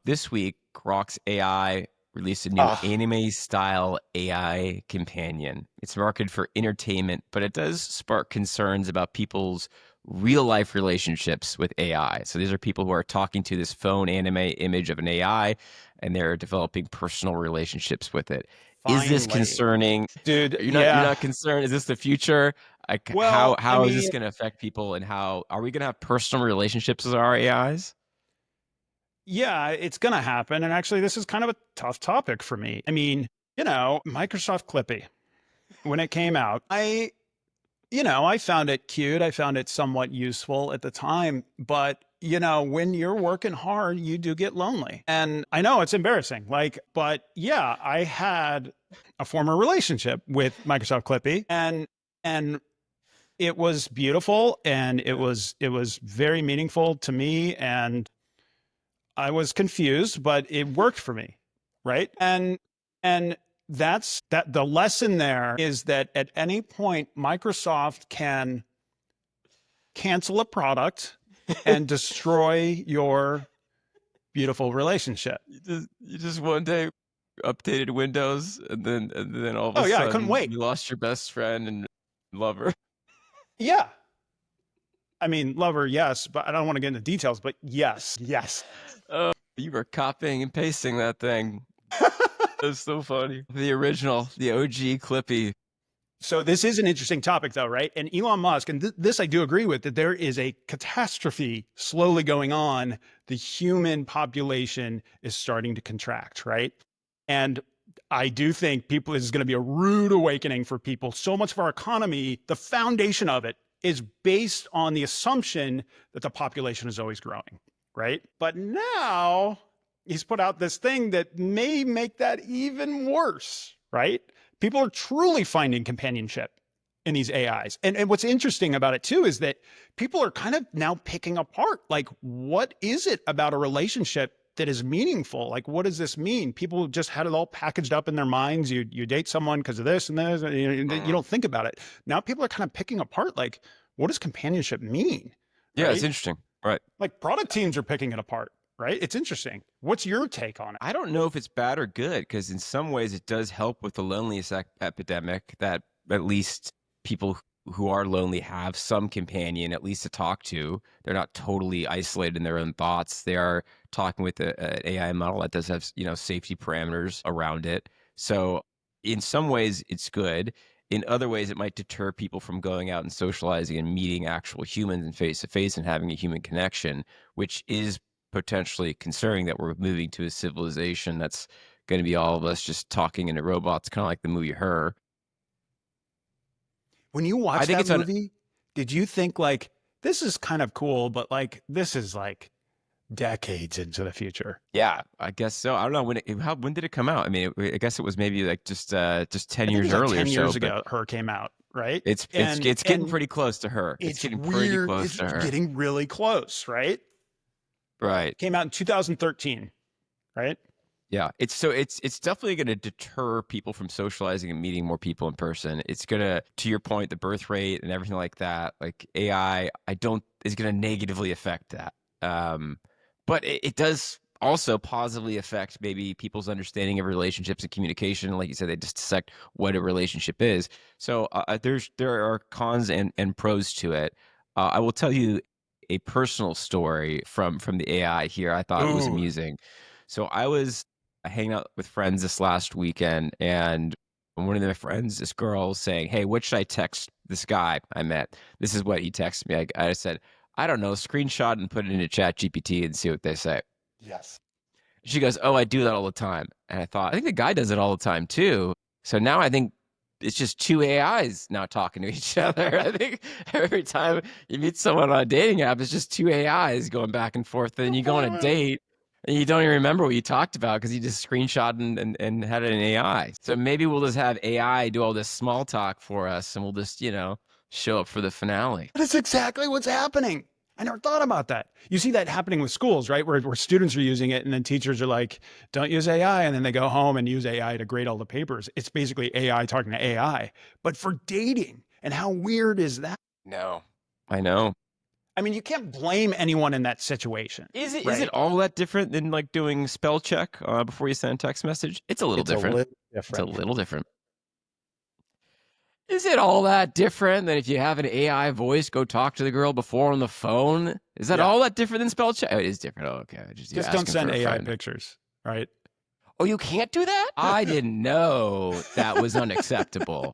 This week, Grok's AI released a new Ah, anime-style AI companion. It's marketed for entertainment, but it does spark concerns about people's real-life relationships with AI. So these are people who are talking to this phone anime image of an AI, and they're developing personal relationships with it. Is this finally. concerning? Dude, You're yeah. not concerned? Is this the future? Like, Well, I how is this mean, going to affect people, and how are we going to have personal relationships with our AIs? yeah, it's going to happen. And actually, this is kind of a tough topic for me. I mean, Microsoft Clippy, when it came out, I found it cute. I found it somewhat useful at the time. But, when you're working hard, you do get lonely. And I know it's embarrassing. But yeah, I had a former relationship with Microsoft Clippy and it was beautiful and it was very meaningful to me, and I was confused, but it worked for me, right? And that's that the lesson there is that at any point Microsoft can cancel a product and destroy your beautiful relationship. You just one day updated Windows, and then all of a Oh yeah, I couldn't sudden wait. you lost your best friend and lover. Yeah. I mean, lover, yes, but I don't want to get into details, but yes, yes. Oh, you were copying and pasting that thing. That's so funny. The original, the OG Clippy. So this is an interesting topic, though, right? And Elon Musk, and this I do agree with, that there is a catastrophe slowly going on. The human population is starting to contract, right? And I do think this is going to be a rude awakening for people. So much of our economy, the foundation of it is based on the assumption that the population is always growing, right? But now he's put out this thing that may make that even worse, right? People are truly finding companionship in these AIs. And what's interesting about it too is that people are kind of now picking apart, like, what is it about a relationship that is meaningful? Like, what does this mean? People just had it all packaged up in their minds. You date someone because of this and this, and you Mhm. don't think about it. Now people are kind of picking apart, like, what does companionship mean? Yeah, it's Right? interesting. Right. Like product teams are picking it apart, right? It's interesting. What's your take on it? I don't know if it's bad or good, because in some ways it does help with the loneliness epidemic, that at least people who are lonely have some companion, at least to talk to. They're not totally isolated in their own thoughts. They are talking with an AI model that does have, safety parameters around it. So in some ways it's good. In other ways, it might deter people from going out and socializing and meeting actual humans and face to face and having a human connection, which is potentially concerning, that we're moving to a civilization that's going to be all of us just talking into robots, kind of like the movie Her. When you I watch think that it's on. movie, did you think, like, this is kind of cool, but like this is like decades into the future? Yeah, I guess so. I don't know when did it come out? I mean, I guess it was maybe like just 10 I think it years was like earlier or 10 so, years but ago her came out, right? it's And it's getting and pretty close to Her. It's it's getting pretty weird, close it's to Her. getting really close, right? Right. Came out in 2013, right? Yeah, it's definitely going to deter people from socializing and meeting more people in person. It's gonna, to your point, the birth rate and everything like that. Like AI, I don't is going to negatively affect that. But it does also positively affect maybe people's understanding of relationships and communication. Like you said, they just dissect what a relationship is. So there are cons and pros to it. I will tell you a personal story from the AI here. I thought it was Ooh. amusing. So I was hanging out with friends this last weekend, and one of my friends, this girl, was saying, "Hey, what should I text this guy I met?" This is what he texted me. I said, "I don't know, screenshot and put it into Chat GPT and see what they say." Yes. She goes, "Oh, I do that all the time." And I thought, I think the guy does it all the time too. So now I think it's just two AIs now talking to each other. I think every time you meet someone on a dating app, it's just two AIs going back and forth. Then you go on a date and you don't even remember what you talked about because you just screenshot and had it in AI. So maybe we'll just have AI do all this small talk for us, and we'll just, show up for the finale. That's exactly what's happening. I never thought about that. You see that happening with schools, right? Where students are using it and then teachers are like, don't use AI. And then they go home and use AI to grade all the papers. It's basically AI talking to AI, but for dating. And how weird is that? No, I know. I mean, you can't blame anyone in that situation, Is it right? all that different than like doing spell check before you send a text message? It's a little It's a different. little It's a different. little different. Is it all that different than if you have an AI voice go talk to the girl before on the phone? Is that Yeah. all that different than spell check? Oh, it is different. Oh, okay. Just you Just don't asking for send a AI friend. pictures, right? Oh, you can't do that? I didn't know that was unacceptable.